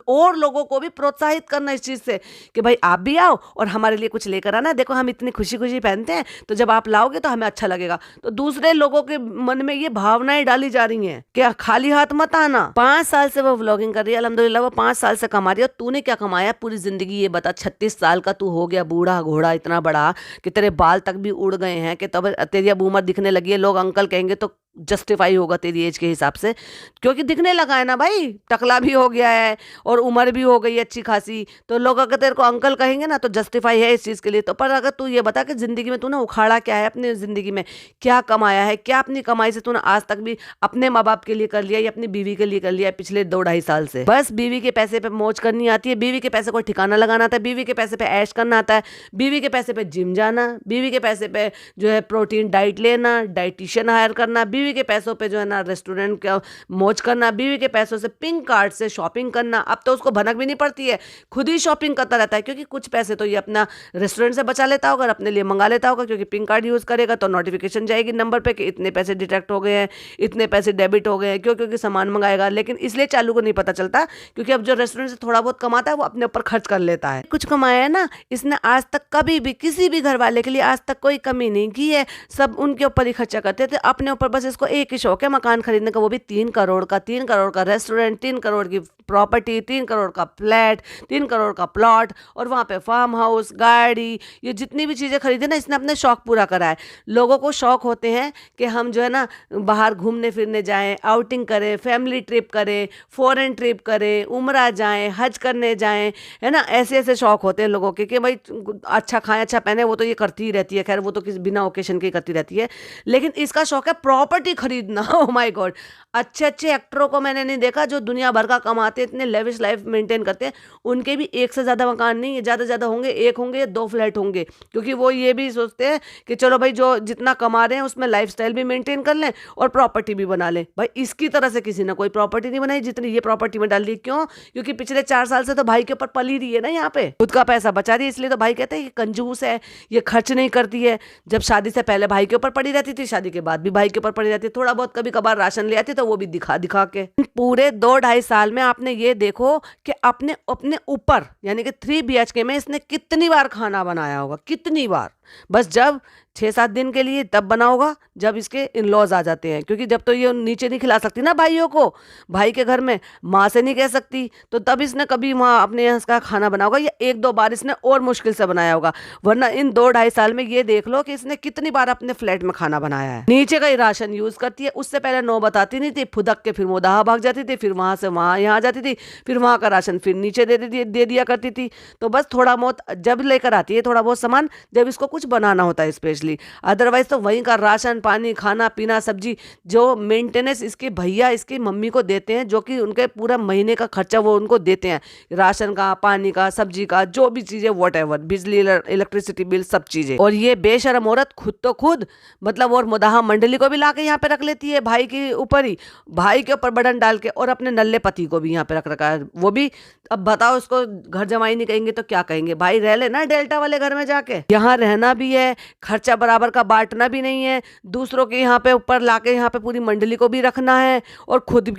और लोगों को भी प्रोत्साहित करना इस चीज से कि भाई आप भी आओ और हमारे लिए कुछ लेकर आना, देखो हम इतनी खुशी खुशी पहनते हैं, तो जब आप लाओगे तो हमें अच्छा लगेगा। तो दूसरे लोगों के मन में ये भावनाएं डाली जा रही हैं कि खाली हाथ मत आना। 5 साल से वो व्लॉगिंग कर रही है, अल्हम्दुलिल्लाह वो 5 साल से कमा रही है। तूने क्या कमाया पूरी जिंदगी ये बता। 36 साल का तू हो गया, बूढ़ा घोड़ा इतना बड़ा कि तेरे बाल तक भी उड़ गए हैं, कि तब तेरी अब उम्र दिखने लगी है, लोग अंकल कहेंगे तो जस्टिफाई होगा तेरी एज के हिसाब से, क्योंकि दिखने लगा है ना भाई, टकला भी हो गया है और उम्र भी हो गई अच्छी खासी, तो लोग अगर तेरे को अंकल कहेंगे ना तो जस्टिफाई है इस चीज़ के लिए। तो पर अगर तू ये बता कि जिंदगी में तूने उखाड़ा क्या है, अपनी जिंदगी में क्या कमाया है, क्या अपनी कमाई से तूने आज तक भी अपने माँ बाप के लिए कर लिया या अपनी बीवी के लिए कर लिया पिछले 2-2.5 साल से। बस बीवी के पैसे पे मौज करनी आती है, बीवी के पैसे को ठिकाना लगाना आता है, बीवी के पैसे पे ऐश करना आता है, बीवी के पैसे पे जिम जाना, बीवी के पैसे पे जो है प्रोटीन डाइट लेना, डाइटिशियन हायर करना, बीवी के पैसों पे जो है ना रेस्टोरेंट का मौज करना, बीवी के पैसों से पिंक कार्ड से शॉपिंग करना। अब तो उसको भनक भी नहीं पड़ती है, खुद ही शॉपिंग करता रहता है, क्योंकि कुछ पैसे तो ये अपना रेस्टोरेंट से बचा लेता होगा और अपने लिए मंगा लेता होगा, क्योंकि पिंक कार्ड यूज करेगा तो नोटिफिकेशन जाएगी नंबर पे कि इतने पैसे डिटेक्ट हो गए हैं, इतने पैसे डेबिट हो गए हैं, क्यों, क्योंकि सामान मंगाएगा। लेकिन इसलिए चालू को नहीं पता चलता, क्योंकि अब जो रेस्टोरेंट से थोड़ा बहुत कमाता है वो अपने ऊपर खर्च कर लेता है। कुछ कमाया है ना इसने, आज तक कभी भी किसी भी घर वाले के लिए आज तक कोई कमी नहीं की है, सब उनके ऊपर ही खर्चा करते थे अपने ऊपर। बस इसको एक ही शौक है मकान खरीदने का, वो भी 3 करोड़ का, 3 करोड़ का रेस्टोरेंट, 3 करोड़ की प्रॉपर्टी, 3 करोड़ का फ्लैट, 3 करोड़ का प्लॉट, और वहाँ पे फार्म हाउस, गाड़ी, ये जितनी भी चीज़ें खरीदे ना इसने अपने शौक पूरा करा है। लोगों को शौक होते हैं कि हम जो है ना बाहर घूमने फिरने जाएं, आउटिंग करें, फैमिली ट्रिप करें, फॉरेन ट्रिप करें, उम्रा जाएं, हज करने जाएं, है ना, ऐसे ऐसे शौक होते हैं लोगों के कि भाई अच्छा खाएं अच्छा पहने, वो तो ये करती ही रहती है, खैर वो तो किसी बिना ओकेशन की करती रहती है। लेकिन इसका शौक है प्रॉपर्टी खरीदना। ओह माय गॉड, अच्छे अच्छे एक्टरों को मैंने नहीं देखा जो दुनिया भर का कमाते, इतने लेविश लाइफ मेंटेन करते हैं, उनके भी एक से ज़्यादा मकान नहीं है, ज़्यादा ज़्यादा होंगे 1 होंगे या 2 फ्लैट होंगे, क्योंकि वो ये भी सोचते हैं कि चलो भाई जो जितना कमा रहे हैं उसमें लाइफस्टाइल भी मेंटेन कर लें और प्रॉपर्टी भी बना लें। भाई इसकी तरह से किसी ने कोई प्रॉपर्टी नहीं बनाई जितनी ये प्रॉपर्टी में डाल दी। क्यों? क्योंकि पिछले 4 साल से तो भाई के ऊपर पली रही है ना, यहाँ पे खुद का पैसा बचा रही है, इसलिए तो भाई कहते हैं ये कंजूस है, ये खर्च नहीं करती है। जब शादी से पहले भाई के ऊपर पड़ी रहती थी, शादी के बाद भी भाई के ऊपर पड़ी रहती है, थोड़ा बहुत कभी कभार राशन ले आती तो वो भी दिखा दिखा के। पूरे 2-2.5 साल में आपने ये देखो कि अपने अपने ऊपर यानी कि 3 BHK में इसने कितनी बार खाना बनाया होगा, कितनी बार। बस जब 6-7 दिन के लिए तब बना होगा जब इसके इन लॉज आ जाते हैं, क्योंकि जब तो ये नीचे नहीं खिला सकती ना भाइयों को, भाई के घर में माँ से नहीं कह सकती, तो तब इसने कभी वहाँ अपने यहाँ का खाना बना होगा, या 1-2 बार इसने और मुश्किल से बनाया होगा। वरना इन 2-2.5 साल में ये देख लो कि इसने कितनी बार अपने फ्लैट में खाना बनाया है। नीचे का ही राशन यूज करती है, उससे पहले नो बताती नहीं थी, फुदक के फिर मोदाहा भाग जाती थी, फिर वहां से वहां यहाँ आ जाती थी, फिर वहां का राशन फिर नीचे दे दिया करती थी। तो बस थोड़ा बहुत जब लेकर आती है थोड़ा बहुत सामान, जब इसको कुछ बनाना होता है स्पेशली, अदरवाइज तो वहीं का राशन पानी खाना पीना सब्जी जो मेंटेनेंस इसके भैया इसकी मम्मी को देते हैं, जो कि उनके पूरा महीने का खर्चा वो उनको देते हैं, राशन का पानी का सब्जी का जो भी चीजें व्हाटएवर, बिजली इलेक्ट्रिसिटी बिल सब चीजें। और ये बेशरम औरत खुद मतलब और मुदाहा मंडली को भी लाके यहाँ पे रख लेती है, भाई के ऊपर ही, भाई के ऊपर बटन डाल के, और अपने नल्ले पति को भी यहाँ पे रख रखा है। वो भी अब बताओ उसको घर जमाई नहीं कहेंगे तो क्या कहेंगे, भाई रह लेना डेल्टा वाले घर में जाके, यहाँ रहना भी है, खर्चा बराबर का बांटना भी नहीं है, दूसरों के यहाँ पे ऊपर लाके यहाँ पे पूरी मंडली को भी रखना है, और खुद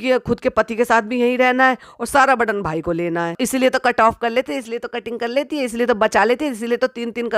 के पति के साथ भी यहीं रहना है, और सारा बटन भाई को लेना है। इसलिए तो कट ऑफ कर लेते, इसलिए तो कटिंग कर लेती है, इसलिए तो बचा लेते, इसलिए तो 3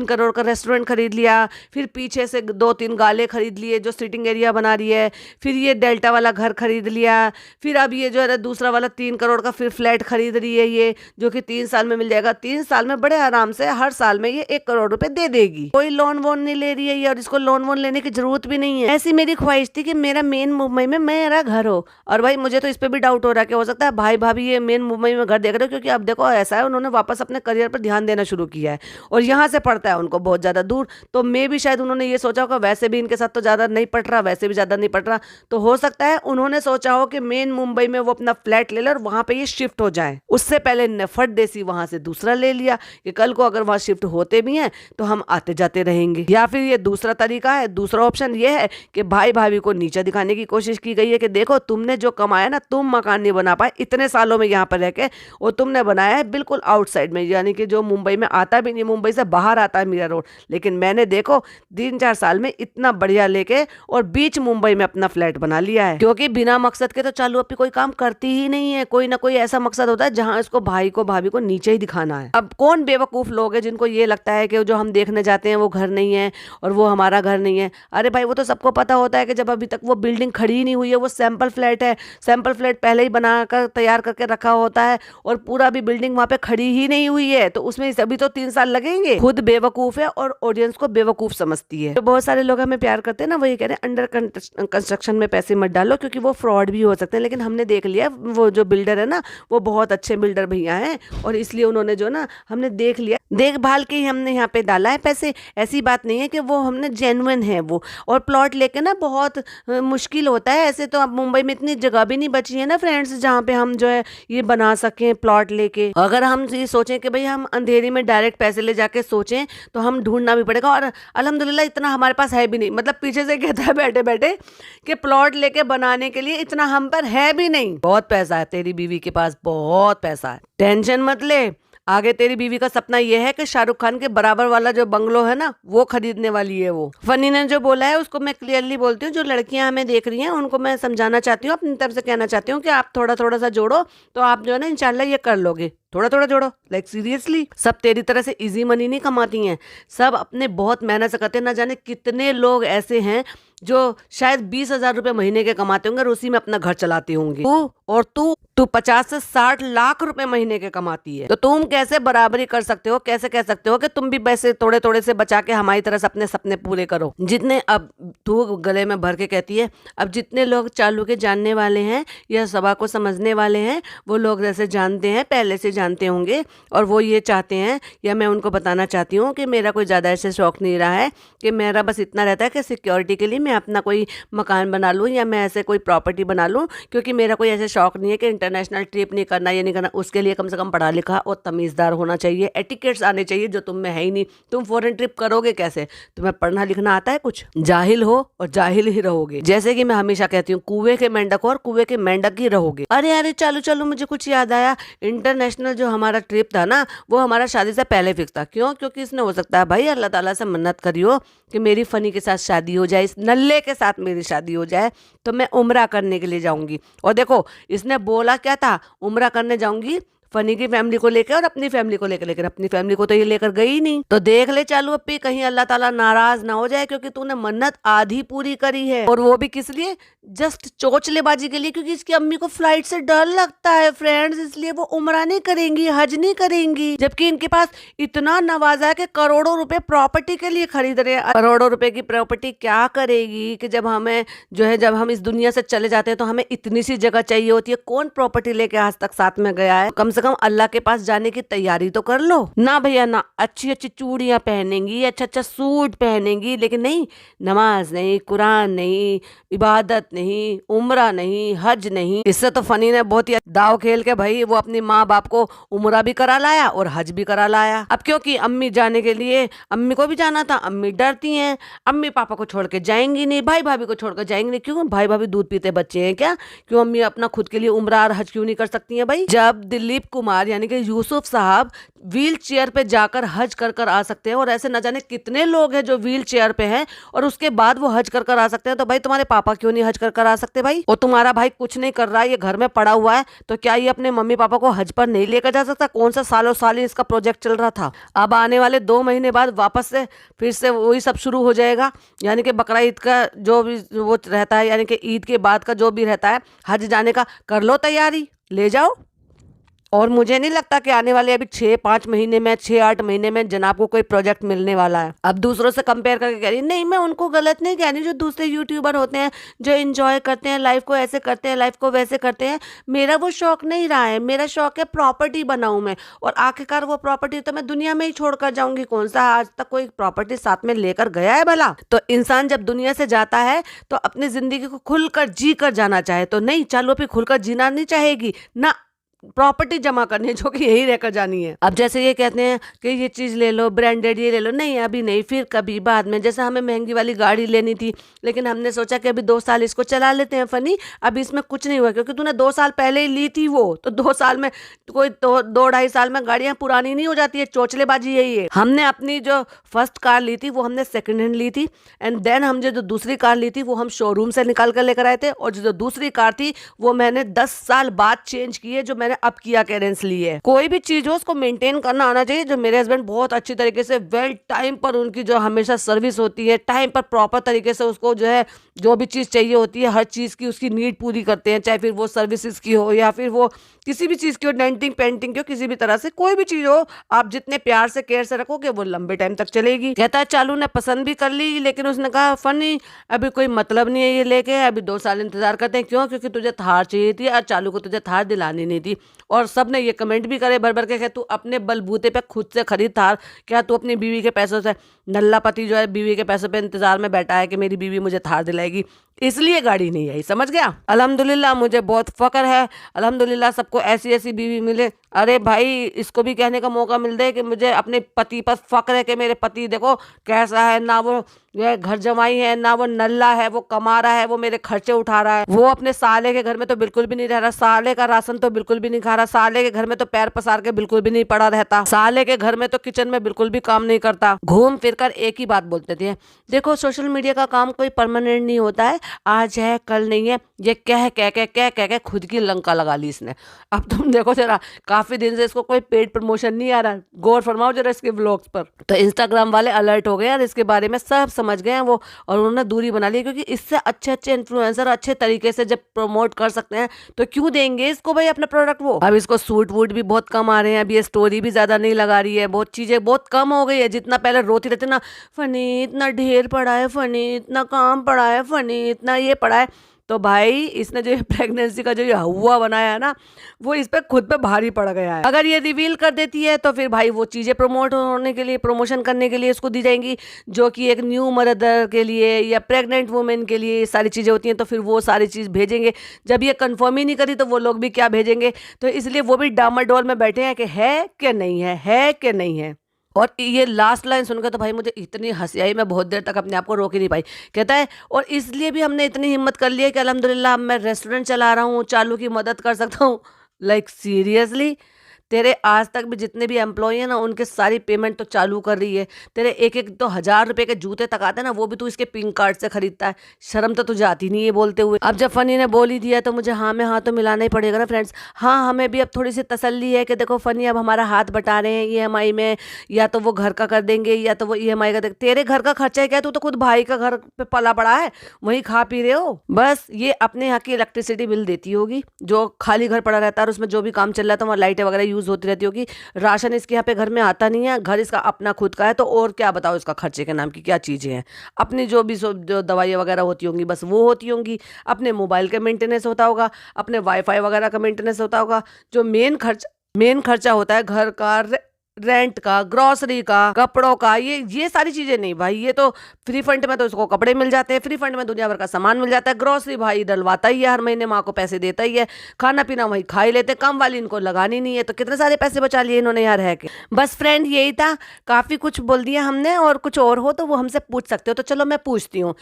करोड़ का रेस्टोरेंट खरीद लिया, फिर पीछे से 2-3 गाले खरीद लिए जो सिटिंग एरिया बना रही है, फिर ये डेल्टा वाला घर खरीद लिया, फिर अब ये जो है दूसरा वाला 3 करोड़ का फिर फ्लैट खरीद रही है ये, जो कि 3 साल में मिल जाएगा। 3 साल में बड़े आराम से हर साल में ये 1 करोड़ रुपए दे देगी, कोई लोन वोन नहीं ले रही है ये, और इसको लोन वोन लेने की जरूरत भी नहीं है। ऐसी मेरी ख्वाहिश थी कि मेरा मेन मुंबई में मेरा घर हो, और भाई मुझे तो इस पे भी डाउट हो रहा है कि हो सकता है भाई भाभी ये मेन मुंबई में घर देख रहे हो, क्योंकि अब देखो ऐसा है उन्होंने वापस अपने करियर पर ध्यान देना शुरू किया है, और यहाँ से पड़ता है उनको बहुत ज्यादा दूर, तो मैं भी शायद उन्होंने ये सोचा होगा, वैसे भी इनके साथ तो ज्यादा नहीं पड़ रहा, वैसे भी ज्यादा नहीं पड़ रहा, तो हो सकता है उन्होंने सोचा हो कि मेन मुंबई में वो अपना फ्लैट ले ले और वहां पे ये शिफ्ट हो जाए। उससे पहले नफट देसी वहां से दूसरा ले लिया कि कल को अगर वहां शिफ्ट होते भी हैं तो हम आते जाते रहेंगे। या फिर ये दूसरा तरीका है, दूसरा ऑप्शन ये है कि भाई भाभी को नीचे दिखाने की कोशिश की गई है कि देखो तुमने जो कमाया ना, तुम मकान नहीं बना पाए इतने सालों में यहाँ पर रह के, और तुमने बनाया है बिल्कुल आउटसाइड में, यानी कि जो मुंबई में आता भी नहीं, मुंबई से बाहर आता है मीरा रोड, लेकिन मैंने देखो 3-4 साल में इतना बढ़िया लेके और बीच मुंबई में अपना फ्लैट बना लिया है, क्योंकि बिना मकसद के तो चालू अपनी कोई काम करती ही नहीं है, कोई ना कोई ऐसा मकसद होता है जहां इसको भाई को भाभी को नीचे ही दिखाना है। अब कौन बेवकूफ लोग हैं जिनको ये लगता है कि जो हम देखने जाते हैं वो घर नहीं है और वो हमारा घर नहीं है। अरे भाई वो तो सबको पता होता है कि जब अभी तक वो बिल्डिंग खड़ी नहीं हुई है, वो सैंपल फ्लैट है, सैंपल फ्लैट पहले ही बनाकर तैयार करके रखा होता है, और पूरा भी बिल्डिंग वहां पे खड़ी ही नहीं हुई है, तो उसमें अभी तो 3 साल लगेंगे। खुद बेवकूफ है और ऑडियंस को बेवकूफ समझती है। तो बहुत सारे लोग हमें प्यार करते हैं ना, वही कह रहे हैं अंडर कंस्ट्रक्शन में पैसे मत डालो, क्योंकि वो फ्रॉड भी हो सकते हैं। लेकिन हमने देख लिया वो जो बिल्डर है ना, वो बहुत अच्छे बिल्डर भैया हैं, और इसलिए उन्होंने जो ना हमने देख लिया, देखभाल के ही हमने यहाँ पे डाला है पैसे। ऐसी बात नहीं है कि वो हमने जेन्युइन है वो, और प्लॉट लेके ना बहुत मुश्किल होता है। ऐसे तो अब मुंबई में इतनी जगह भी नहीं बची है ना फ्रेंड्स, जहाँ पे हम जो है ये बना सकें प्लॉट लेके। अगर हम ये सोचें कि भाई हम अंधेरी में डायरेक्ट पैसे ले जाके सोचें तो हम ढूंढना भी पड़ेगा, और अल्हम्दुलिल्लाह इतना हमारे पास है भी नहीं। मतलब पीछे से कहता है बैठे बैठे कि प्लॉट लेके बनाने के लिए इतना हम पर है भी नहीं। बहुत पैसा है तेरी बीवी के पास, बहुत पैसा है, टेंशन मत ले। आगे तेरी बीवी का सपना यह है कि शाहरुख खान के बराबर वाला जो बंगलो है ना वो खरीदने वाली है। वो फनी ने जो बोला है उसको मैं क्लियरली बोलती हूँ, जो लड़कियां हमें देख रही हैं उनको मैं समझाना चाहती हूँ, अपनी तरफ से कहना चाहती हूँ कि आप थोड़ा थोड़ा सा जोड़ो तो आप जो है ना इंशाल्लाह ये कर लोगे। थोड़ा थोड़ा जोड़ो, लाइक सीरियसली। सब तेरी तरह से इजी मनी नहीं कमाती हैं, सब अपने बहुत मेहनत से करते हैं। ना जाने कितने लोग ऐसे हैं जो शायद 20,000 रुपए महीने के कमाते होंगे और उसी में अपना घर चलाते होंगे। तू 50 से 60 लाख रुपए महीने के कमाती है, तो तुम कैसे बराबरी कर सकते हो? कैसे कह सकते हो कि तुम भी पैसे थोड़े थोड़े से बचा के हमारी तरह से अपने सपने पूरे करो? जितने, अब तू गले में भर के कहती है, अब जितने लोग चालू के जानने वाले हैं या सभा को समझने वाले हैं, वो लोग जैसे जानते हैं, पहले से जानते होंगे, और वो ये चाहते हैं, या मैं उनको बताना चाहती हूँ कि मेरा कोई ज़्यादा ऐसे शौक नहीं रहा है, कि मेरा बस इतना रहता है कि सिक्योरिटी के लिए मैं अपना कोई मकान बना लूँ या मैं ऐसे कोई प्रॉपर्टी बना लूँ, क्योंकि मेरा कोई ऐसे शौक नहीं है कि इंटरनेशनल ट्रिप नहीं करना, ये नहीं करना। उसके लिए कम से कम पढ़ा लिखा और तमीज़दार होना चाहिए, एटिकेट्स आने चाहिए जो तुम में है ही नहीं। तुम फॉरेन ट्रिप करोगे कैसे? तुम्हें पढ़ना लिखना आता है कुछ? जाहिल हो और जाहिल ही रहोगे। जैसे कि मैं हमेशा कहती हूँ, कुएं के मेंढक हो और कुएं के मेंढक ही रहोगे। अरे चलो चलो, मुझे कुछ याद आया। इंटरनेशनल जो हमारा ट्रिप था ना, वो हमारा शादी से पहले फिक्स था। क्यों? क्योंकि इसने हो सकता है भाई अल्लाह ताला से मन्नत करी हो कि मेरी फनी के साथ शादी हो जाए, इस नल्ले के साथ मेरी शादी हो जाए, तो मैं उम्रा करने के लिए जाऊंगी। और देखो इसने बोला क्या था, उम्रा करने जाऊंगी फनी की फैमिली को लेकर और अपनी फैमिली को लेकर, लेकिन अपनी फैमिली को तो ये लेकर गई ही नहीं। तो देख ले चालू अप्पी, कहीं अल्लाह ताला नाराज ना हो जाए, क्योंकि तूने मन्नत आधी पूरी करी है, और वो भी किस लिए? जस्ट चोचलेबाजी के लिए, क्योंकि इसकी अम्मी को फ्लाइट से डर लगता है फ्रेंड्स, इसलिए वो उम्रा नहीं करेंगी, हज नहीं करेंगी। जबकि इनके पास इतना नवाजा है कि करोड़ों रुपए प्रॉपर्टी के लिए खरीद रहे हैं। करोड़ों रुपए की प्रॉपर्टी क्या करेगी कि जब हमें जो है, जब हम इस दुनिया से चले जाते हैं तो हमें इतनी सी जगह चाहिए होती है। कौन प्रॉपर्टी लेके आज तक साथ में गया है? कम से कम अल्लाह के पास जाने की तैयारी तो कर लो ना भैया ना। अच्छी अच्छी चूड़ियां पहनेंगी, अच्छा अच्छा सूट पहनेंगी, लेकिन नहीं, नमाज नहीं, कुरान नहीं, इबादत नहीं, उम्रा नहीं, हज नहीं। इससे तो फनी ने बहुत ही दाव खेल के भाई वो अपनी माँ बाप को उम्रा भी करा लाया और हज भी करा लाया। अब क्योंकि अम्मी जाने के लिए, अम्मी को भी जाना था, अम्मी डरती हैं, अम्मी पापा को छोड़ के जाएंगी नहीं, भाई भाभी को छोड़ कर जाएंगी नहीं। क्यों? भाई भाभी दूध पीते बच्चे हैं क्या? क्यों अम्मी अपना खुद के लिए उम्रा और हज क्यों नहीं कर सकती हैं भाई? जब दिलीप कुमार यानी कि यूसुफ साहब व्हील चेयर पे जाकर हज कर कर आ सकते हैं, और ऐसे न जाने कितने लोग हैं जो व्हील चेयर पे हैं और उसके बाद वो हज कर कर आ सकते हैं, तो भाई तुम्हारे पापा क्यों नहीं हज कर कर आ सकते भाई? और तुम्हारा भाई कुछ नहीं कर रहा है, ये घर में पड़ा हुआ है, तो क्या ये अपने मम्मी पापा को हज पर नहीं लेकर जा सकता? कौन सा सालों साल इसका प्रोजेक्ट चल रहा था। अब आने वाले 2 महीने बाद वापस से फिर से वही सब शुरू हो जाएगा, यानी कि बकरा ईद का जो भी वो रहता है, यानी कि ईद के बाद का जो भी रहता है हज जाने का, कर लो तैयारी, ले जाओ। और मुझे नहीं लगता कि आने वाले अभी 6-5 महीने में, 6-8 महीने में जनाब को कोई प्रोजेक्ट मिलने वाला है। अब दूसरों से कंपेयर करके कह रही नहीं, मैं उनको गलत नहीं कह रही, जो दूसरे यूट्यूबर होते हैं जो एंजॉय करते हैं लाइफ को, ऐसे करते हैं लाइफ को, वैसे करते हैं, मेरा वो शौक नहीं रहा है। मेरा शौक है प्रॉपर्टी बनाऊं मैं, और आखिरकार वो प्रॉपर्टी तो मैं दुनिया में ही छोड़कर जाऊंगी। कौन सा आज तक कोई प्रॉपर्टी साथ में लेकर गया है भला? तो इंसान जब दुनिया से जाता है तो अपनी जिंदगी को खुलकर जी कर जाना चाहे, तो नहीं, चालू भी खुलकर जीना नहीं चाहेगी ना, प्रॉपर्टी जमा करनी है जो कि यही रहकर जानी है। अब जैसे ये कहते हैं कि ये चीज ले लो, ब्रांडेड ये ले लो, नहीं अभी नहीं, फिर कभी बाद में। जैसे हमें महंगी वाली गाड़ी लेनी थी, लेकिन हमने सोचा कि अभी 2 साल इसको चला लेते हैं फनी, अभी इसमें कुछ नहीं हुआ, क्योंकि तूने 2 साल पहले ही ली थी वो, तो 2 साल में कोई 2-2.5 साल में गाड़ियां पुरानी नहीं हो जाती है। चोचलेबाजी यही है। हमने अपनी जो फर्स्ट कार ली थी वो हमने सेकंड हैंड ली थी, एंड देन हम जो दूसरी कार ली थी वो हम शोरूम से निकाल कर लेकर आए थे, और जो दूसरी कार थी वो मैंने 10 साल बाद चेंज की है, जो मैंने अब किया क्लियरेंस ली है। कोई भी चीज हो उसको मेंटेन करना आना चाहिए। जो मेरे हस्बैंड बहुत अच्छी तरीके से वेल टाइम पर, उनकी जो हमेशा सर्विस होती है टाइम पर, प्रॉपर तरीके से उसको जो है जो भी चीज चाहिए होती है हर चीज की उसकी नीड पूरी करते हैं, चाहे फिर वो सर्विसेज की हो या फिर वो किसी भी चीज की हो, डेंटिंग पेंटिंग की हो, किसी भी तरह से कोई भी चीज हो, आप जितने प्यार से केयर से रखोगे वो लंबे टाइम तक चलेगी। कहता है चालू ने पसंद भी कर ली, लेकिन उसने कहा फनी अभी कोई मतलब नहीं है ये लेके, अभी 2 साल इंतजार करते हैं। क्यों? क्योंकि तुझे थार चाहिए थी और चालू को तुझे थार दिलानी नहीं थी। और सब ने ये कमेंट भी करे भर भर के, तू अपने बलबूते पे खुद से खरीद थार, क्या तू अपनी बीवी के पैसों से, नल्ला पति जो है बीवी के पैसों पे इंतजार में बैठा है कि मेरी बीवी मुझे थार दिलाएगी, इसलिए गाड़ी नहीं आई। समझ गया? अल्हम्दुलिल्लाह मुझे बहुत फक्र है, अल्हम्दुलिल्लाह सबको ऐसी ऐसी बीवी मिले। अरे भाई इसको भी कहने का मौका मिल दे कि मुझे अपने पति पर फक्र है कि मेरे पति देखो कैसा है, ना वो घर जमाई है, ना वो नल्ला है, वो कमा रहा है, वो मेरे खर्चे उठा रहा है, वो अपने साले के घर में तो बिल्कुल भी नहीं रह रहा, साले का राशन तो बिल्कुल भी नहीं खा रहा, साले के घर में तो पैर पसार के बिल्कुल भी नहीं पड़ा रहता, साले के घर में तो किचन में बिल्कुल भी काम नहीं करता। घूम फिर कर एक ही बात बोलते थे, देखो सोशल मीडिया का काम कोई परमानेंट नहीं होता है, आज है कल नहीं है, ये कह खुद की लंका लगा ली इसने। अब तुम देखो जरा, काफी दिन से इसको कोई पेड प्रमोशन नहीं आ रहा, गौर फरमाओ जरा इसके व्लॉग्स पर। तो इंस्टाग्राम वाले अलर्ट हो गए और इसके बारे में सब समझ गए हैं वो, और उन्होंने दूरी बना ली, क्योंकि इससे अच्छे अच्छे इन्फ्लुएंसर अच्छे तरीके से जब प्रमोट कर सकते हैं तो क्यों देंगे इसको भाई अपना प्रोडक्ट वो। अब इसको सूट वूट भी बहुत कम आ रहे हैं, अब ये स्टोरी भी ज्यादा नहीं लगा रही है, बहुत चीजें बहुत कम हो गई है। जितना पहले रोती रहती ना, फनी इतना ढेर पड़ा है, फनी इतना काम पड़ा है, फनी इतना ये पड़ा है, तो भाई इसने जो प्रेगनेंसी का जो ये हवा बनाया है ना, वो इस पे खुद पे भारी पड़ गया है। अगर ये रिवील कर देती है तो फिर भाई वो चीजें प्रमोट होने के लिए, प्रमोशन करने के लिए इसको दी जाएंगी, जो कि एक न्यू मदर के लिए या प्रेग्नेंट वुमेन के लिए सारी चीजें होती हैं, तो फिर वो सारी चीज भेजेंगे। जब ये कंफर्म ही नहीं करी तो वो लोग भी क्या भेजेंगे, तो इसलिए वो भी डामाडोल में बैठे हैं कि है कि नहीं है कि नहीं है। और ये लास्ट लाइन सुनकर तो भाई मुझे इतनी हंसी आई, मैं बहुत देर तक अपने आप को रोक ही नहीं पाई। कहता है और इसलिए भी हमने इतनी हिम्मत कर ली है कि अल्हम्दुलिल्लाह अब मैं रेस्टोरेंट चला रहा हूँ, चालू की मदद कर सकता हूँ। लाइक सीरियसली तेरे आज तक भी जितने भी एम्प्लॉय है ना, उनके सारी पेमेंट तो चालू कर रही है। तेरे एक एक तो 1,000 रुपए के जूते तक आते हैं ना, वो भी तू इसके पिंक कार्ड से खरीदता है। शर्म तो तुझे आती नहीं है बोलते हुए। अब जब फनी ने बोल ही दिया तो मुझे हाँ में हाँ तो मिलाना ही पड़ेगा ना फ्रेंड्स। हाँ, हमें भी अब थोड़ी सी तसल्ली है कि देखो फनी अब हमारा हाथ बटा रहे हैं ईएमआई में, या तो वो घर का कर देंगे या तो वो ईएमआई का तेरे घर का खर्चा है क्या? तू तो खुद भाई का घर पे पला पड़ा है, वहीं खा पी रहे हो। बस ये अपने यहाँ की इलेक्ट्रिसिटी बिल देती होगी, जो खाली घर पड़ा रहता है और उसमें जो भी काम चल रहा है तो वहाँ लाइटें वगैरह यूज होती रहती होगी। राशन इसके यहाँ पे घर में आता नहीं है, घर इसका अपना खुद का है, तो और क्या बताओ इसका खर्चे के नाम की क्या चीजें हैं। अपनी जो भी जो दवाइयाँ वगैरह होती होंगी बस वो होती होंगी, अपने मोबाइल का मेंटेनेंस होता होगा, अपने वाईफाई वगैरह का मेंटेनेंस होता होगा। जो मेन खर्चा होता है घर का, रेंट का, ग्रोसरी का, कपड़ों का, ये सारी चीजें नहीं भाई। ये तो फ्री फंड में तो उसको कपड़े मिल जाते हैं, फ्री फंड में दुनिया भर का सामान मिल जाता है। ग्रोसरी भाई डलवाता ही है, हर महीने माँ को पैसे देता ही है, खाना पीना वही खा ही लेते, काम वाली इनको लगानी नहीं है। तो कितने सारे पैसे बचा लिए इन्होंने यार रह के। बस फ्रेंड यही था, काफी कुछ बोल दिया हमने, और कुछ और हो तो वो हमसे पूछ सकते हो। तो चलो मैं पूछती हूँ,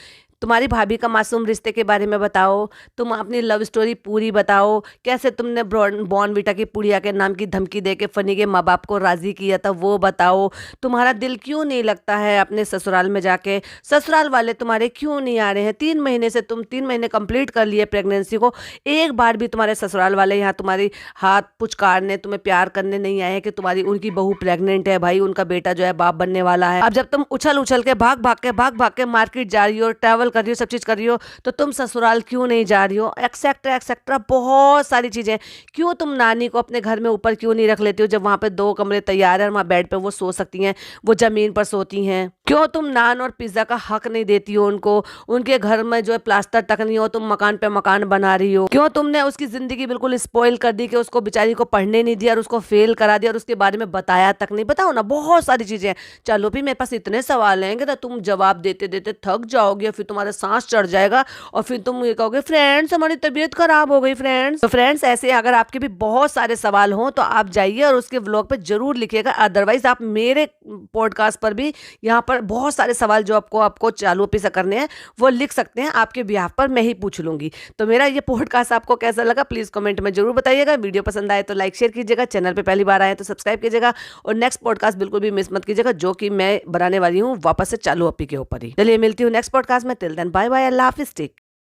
तुम्हारी भाभी का मासूम रिश्ते के बारे में बताओ, तुम अपनी लव स्टोरी पूरी बताओ, कैसे तुमने बॉर्नविटा की पुड़िया के नाम की धमकी दे के फनी के माँ बाप को राजी किया था वो बताओ, तुम्हारा दिल क्यों नहीं लगता है अपने ससुराल में जाके, ससुराल वाले तुम्हारे क्यों नहीं आ रहे हैं, 3 महीने से तुम 3 महीने कंप्लीट कर लिए प्रेगनेंसी को, एक बार भी तुम्हारे ससुराल वाले यहाँ तुम्हारी हाथ पुचकारने, तुम्हें प्यार करने नहीं आए हैं कि तुम्हारी उनकी बहू प्रेग्नेंट है भाई, उनका बेटा जो है बाप बनने वाला है। अब जब तुम उछल उछल के भाग भाग के मार्केट जा रही हो, ट्रैवल कर रही हो, सब चीज कर रही हो, तो तुम ससुराल क्यों नहीं जा रही हो, एक्सेट्रा एक्सेट्रा बहुत सारी चीजें। क्यों तुम नानी को अपने घर में ऊपर क्यों नहीं रख लेती हो, जब वहां पे 2 कमरे तैयार है, वहां बेड पे वो सो सकती हैं, वो जमीन पर सोती हैं। क्यों तुम नान और पिज्जा का हक नहीं देती हो उनको, उनके घर में जो है प्लास्टर तक नहीं हो, तुम मकान पे मकान बना रही हो। क्यों तुमने उसकी जिंदगी बिल्कुल स्पॉइल कर दी कि उसको बेचारी को पढ़ने नहीं दिया और उसको फेल करा दिया और उसके बारे में बताया तक नहीं। बताओ ना, बहुत सारी चीजें हैं। चलो भी मेरे पास इतने सवाल हैं कि तो तुम जवाब देते देते थक जाओगे, फिर तुम्हारा सांस चढ़ जाएगा और फिर तुम ये कहोगे फ्रेंड्स हमारी तबीयत खराब हो गई फ्रेंड्स। तो फ्रेंड्स ऐसे अगर आपके भी बहुत सारे सवाल हों तो आप जाइए और उसके व्लॉग पे जरूर लिखिएगा, अदरवाइज आप मेरे पॉडकास्ट पर भी यहाँ पर बहुत सारे सवाल जो आपको चालू पे से करने हैं वो लिख सकते हैं, आपके बिहाफ पर मैं ही पूछ लूंगी। तो मेरा ये पॉडकास्ट आपको कैसा लगा प्लीज कमेंट में जरूर बताइएगा। वीडियो पसंद आए तो लाइक शेयर कीजिएगा, चैनल पे पहली बार आए तो सब्सक्राइब कीजिएगा और नेक्स्ट पॉडकास्ट बिल्कुल भी मिस मत कीजिएगा जो कि मैं बनाने वाली हूँ वापस से चालू अपी के ऊपर ही। चलिए मिलती हूँ नेक्स्ट पॉडकास्ट में, टिल देन बाय बाय, अल्लाह हाफिज़।